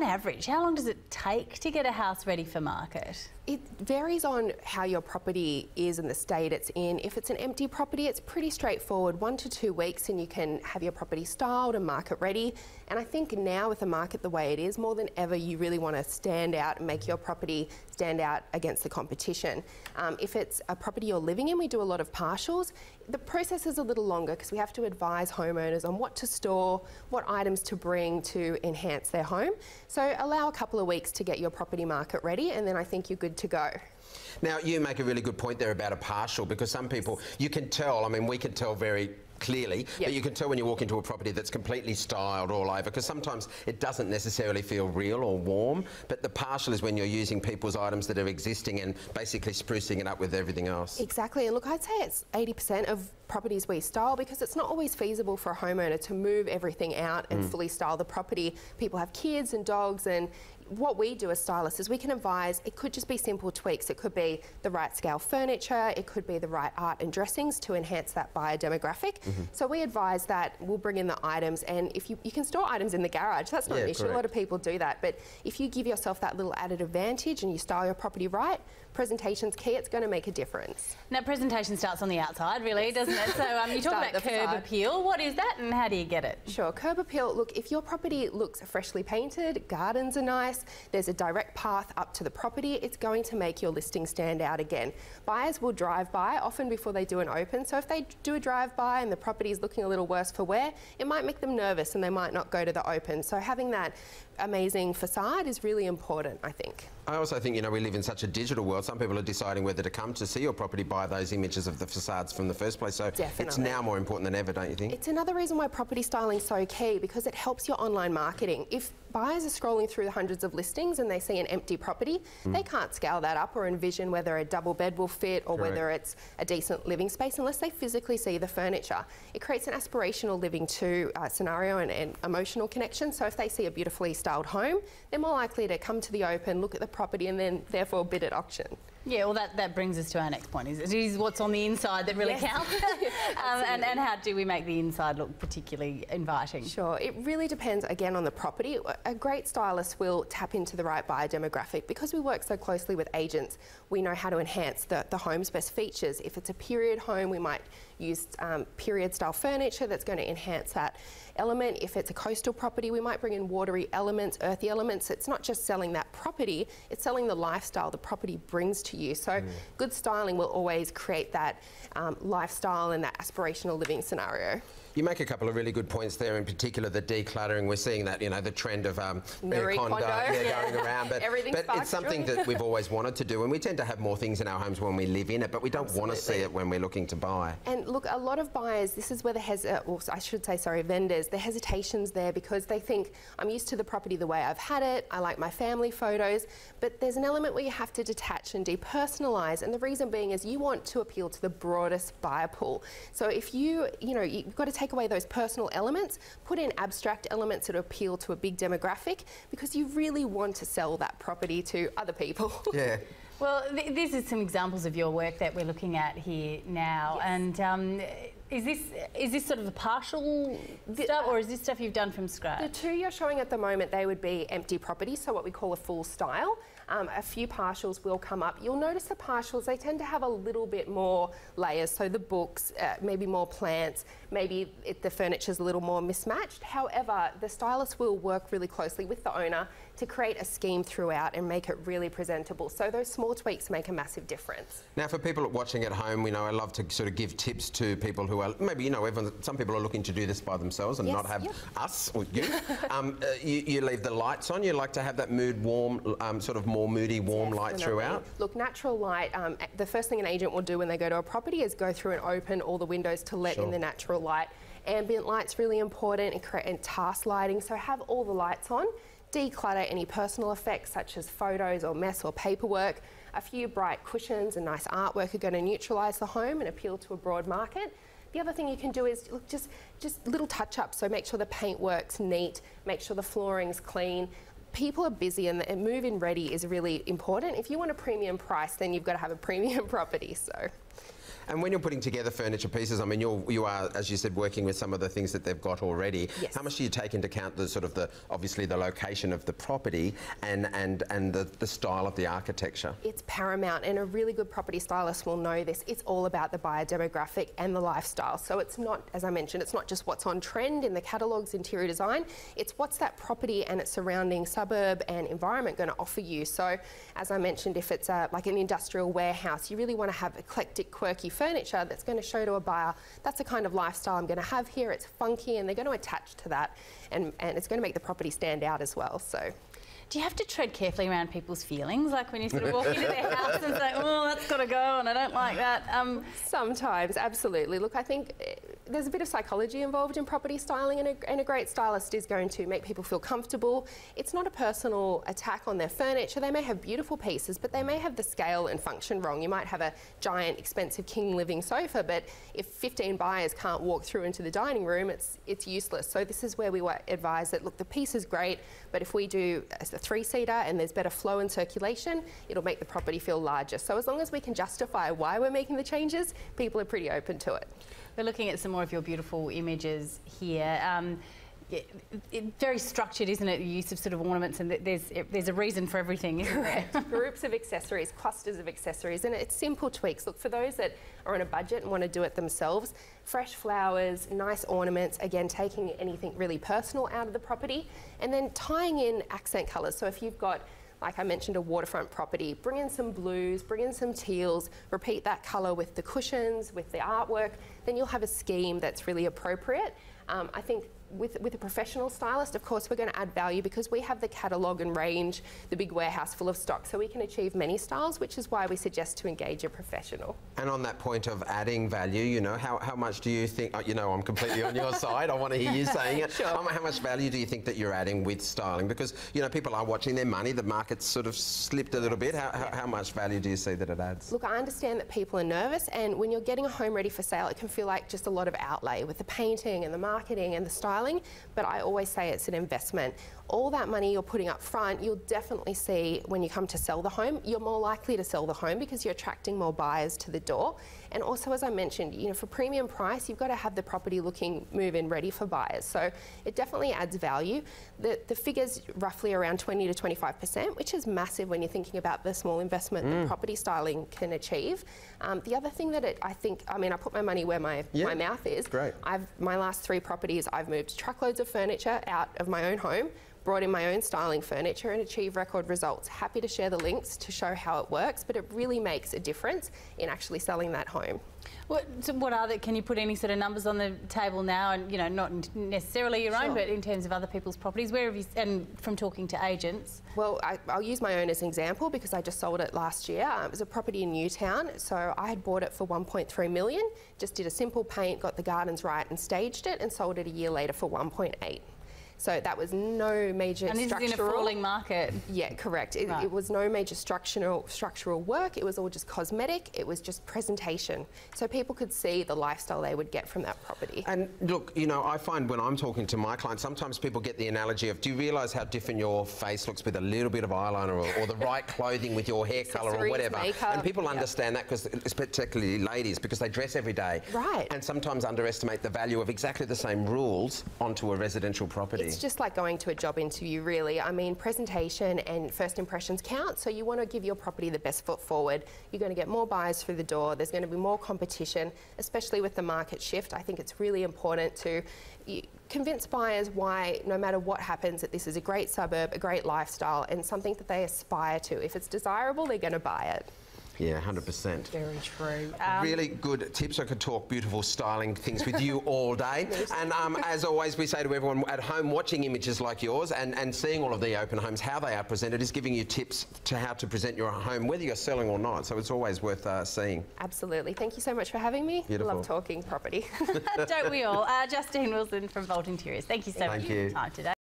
on average, how long does it take to get a house ready for market? It varies on how your property is and the state it's in. If it's an empty property, it's pretty straightforward, 1 to 2 weeks, and you can have your property styled and market ready. And I think now with the market the way it is, more than ever, you really want to stand out and make your property stand out against the competition. If it's a property you're living in, we do a lot of partials. The process is a little longer because we have to advise homeowners on what to store, what items to bring to enhance their home. So allow a couple of weeks to get your property market ready, and then I think you're good to go. Now, you make a really good point there about a partial, because some people, you can tell, I mean, we can tell very clearly, but you can tell when you walk into a property that's completely styled all over, because sometimes it doesn't necessarily feel real or warm, but the partial is when you're using people's items that are existing and basically sprucing it up with everything else. Exactly, and look, I'd say it's 80% of properties we style, because it's not always feasible for a homeowner to move everything out and fully style the property. People have kids and dogs, and what we do as stylists is we can advise. It could just be simple tweaks. It could be the right scale furniture, it could be the right art and dressings to enhance that buyer demographic. So we advise that we'll bring in the items, and if you can store items in the garage, that's not an issue. Correct. A lot of people do that, but if you give yourself that little added advantage and you style your property right, presentation's key, it's going to make a difference. Now, presentation starts on the outside, really, doesn't it? So you talk about curb appeal. What is that and how do you get it? Sure, curb appeal, look, if your property looks freshly painted, gardens are nice, there's a direct path up to the property, it's going to make your listing stand out again. Buyers will drive by often before they do an open, so if they do a drive by and the property is looking a little worse for wear, it might make them nervous and they might not go to the open. So having that amazing facade is really important, I think. I also think, you know, we live in such a digital world. Some people are deciding whether to come to see your property by those images of the facades from the first place. So it's now more important than ever, don't you think? It's another reason why property styling is so key, because it helps your online marketing. If buyers are scrolling through the hundreds of listings and they see an empty property, they can't scale that up or envision whether a double bed will fit or whether it's a decent living space unless they physically see the furniture. It creates an aspirational living to scenario and emotional connection. So if they see a beautifully styled home, they're more likely to come to the open, look at the property and then therefore bid at auction. Yeah, well, that brings us to our next point. It is what's on the inside that really counts. And how do we make the inside look particularly inviting? Sure. It really depends, again, on the property. A great stylist will tap into the right buyer demographic. Because we work so closely with agents, we know how to enhance the home's best features. If it's a period home, we might use period-style furniture that's going to enhance that element. If it's a coastal property, we might bring in watery elements, earthy elements. It's not just selling that property, it's selling the lifestyle the property brings to you. So good styling will always create that lifestyle and that aspirational living scenario. You make a couple of really good points there, in particular the decluttering. We're seeing that, you know, the trend of Marie Kondo going around, but it's something that we've always wanted to do, and we tend to have more things in our homes when we live in it, but we don't want to see it when we're looking to buy. And look, a lot of buyers, this is where vendors, the hesitation's there because they think, I'm used to the property the way I've had it, I like my family photos, but there's an element where you have to detach and depersonalise, and the reason being is you want to appeal to the broadest buyer pool. So if you've got to take away those personal elements, put in abstract elements that appeal to a big demographic, because you really want to sell that property to other people. Yeah. Well, these are some examples of your work that we're looking at here now, and is this sort of the partial stuff, or is this stuff you've done from scratch? The two you're showing at the moment, they would be empty properties, so what we call a full style. A few partials will come up. You'll notice the partials, they tend to have a little bit more layers, so the books, maybe more plants, maybe the furniture's a little more mismatched. However, the stylist will work really closely with the owner to create a scheme throughout and make it really presentable. So those small tweaks make a massive difference. Now, for people watching at home, I love to sort of give tips to people who are, maybe, some people are looking to do this by themselves and not have us or you. You leave the lights on. You like to have that mood warm, sort of more moody, warm light throughout. Look, natural light, the first thing an agent will do when they go to a property is go through and open all the windows to let in the natural light. Ambient light's really important, and task lighting, so have all the lights on. Declutter any personal effects such as photos or mess or paperwork. A few bright cushions and nice artwork are going to neutralise the home and appeal to a broad market. The other thing you can do is look, just little touch-ups, so make sure the paint works neat, make sure the flooring's clean. People are busy, and move-in ready is really important. If you want a premium price, then you've got to have a premium property. So. And when you're putting together furniture pieces, I mean, you are, as you said, working with some of the things that they've got already. Yes. How much do you take into account the sort of obviously the location of the property and the style of the architecture? It's paramount, and a really good property stylist will know this. It's all about the buyer demographic and the lifestyle. So it's not, as I mentioned, it's not just what's on trend in the catalogues, interior design. It's what's that property and its surrounding suburb and environment going to offer you. So, as I mentioned, if it's like an industrial warehouse, you really want to have eclectic, quirky furniture that's going to show to a buyer, that's the kind of lifestyle I'm going to have here. It's funky, and they're going to attach to that, and it's going to make the property stand out as well. So. Do you have to tread carefully around people's feelings? Like when you sort of walk into their house and say, oh, that's got to go and I don't like that? Sometimes, absolutely. Look, I think there's a bit of psychology involved in property styling, and a great stylist is going to make people feel comfortable. It's not a personal attack on their furniture. They may have beautiful pieces, but they may have the scale and function wrong. You might have a giant, expensive king living sofa, but if 15 buyers can't walk through into the dining room, it's useless. So this is where we advise that, look, the piece is great, but if we do a three-seater and there's better flow and circulation, it'll make the property feel larger. So as long as we can justify why we're making the changes, people are pretty open to it. We're looking at some more of your beautiful images here. Very structured, isn't it? The use of sort of ornaments, and there's a reason for everything, isn't there? Groups of accessories, clusters of accessories, and it's simple tweaks. Look, for those that are on a budget and want to do it themselves, fresh flowers, nice ornaments, again, taking anything really personal out of the property, and then tying in accent colours. So if you've got, like I mentioned, a waterfront property, bring in some blues, bring in some teals, repeat that colour with the cushions, with the artwork, then you'll have a scheme that's really appropriate. I think with a professional stylist, of course, we're going to add value because we have the catalogue and range, the big warehouse full of stock, so we can achieve many styles, which is why we suggest to engage a professional. And on that point of adding value, you know, how much do you think, you know, I'm completely on your side, I want to hear you saying it. Sure. How much value do you think that you're adding with styling? Because, you know, people are watching their money, the market's sort of slipped a little bit. How much value do you see that it adds? Look, I understand that people are nervous, and when you're getting a home ready for sale, it can feel like just a lot of outlay with the painting and the marketing and the styling, but I always say it's an investment. All that money you're putting up front, you'll definitely see when you come to sell the home. You're more likely to sell the home because you're attracting more buyers to the door. And also, as I mentioned, you know, for premium price, you've got to have the property looking move-in ready for buyers. So it definitely adds value. The figure's roughly around 20 to 25%, which is massive when you're thinking about the small investment that property styling can achieve. The other thing that I put my money where my mouth is. Great. My last 3 properties, I've moved truckloads of furniture out of my own home, brought in my own styling furniture and achieved record results. Happy to share the links to show how it works, but it really makes a difference in actually selling that home. Can you put any sort of numbers on the table now, and, you know, not necessarily your own, but in terms of other people's properties? Where have you, and from talking to agents? Well, I'll use my own as an example because I just sold it last year. It was a property in Newtown, so I had bought it for 1.3 million, just did a simple paint, got the gardens right and staged it, and sold it a year later for 1.8. So that was no major structural... And this is in a falling market. Yeah, correct. It was no major structural work. It was all just cosmetic. It was just presentation. So people could see the lifestyle they would get from that property. And look, you know, I find when I'm talking to my clients, sometimes people get the analogy of, do you realise how different your face looks with a little bit of eyeliner or the right clothing with your hair colour or whatever? Makeup, and people understand that, because it's particularly ladies, because they dress every day. Right. And sometimes underestimate the value of exactly the same rules onto a residential property. It's just like going to a job interview, really. I mean, presentation and first impressions count, so you want to give your property the best foot forward. You're going to get more buyers through the door. There's going to be more competition, especially with the market shift. I think it's really important to convince buyers why, no matter what happens, that this is a great suburb, a great lifestyle, and something that they aspire to. If it's desirable, they're going to buy it. Yeah, 100%. Very true. Really good tips. I could talk beautiful styling things with you all day. And as always, we say to everyone at home, watching images like yours and seeing all of the open homes, how they are presented, is giving you tips to how to present your home, whether you're selling or not. So it's always worth seeing. Absolutely. Thank you so much for having me. Beautiful. Love talking property. Don't we all? Justine Wilson from Vault Interiors. Thank you so much for your time today.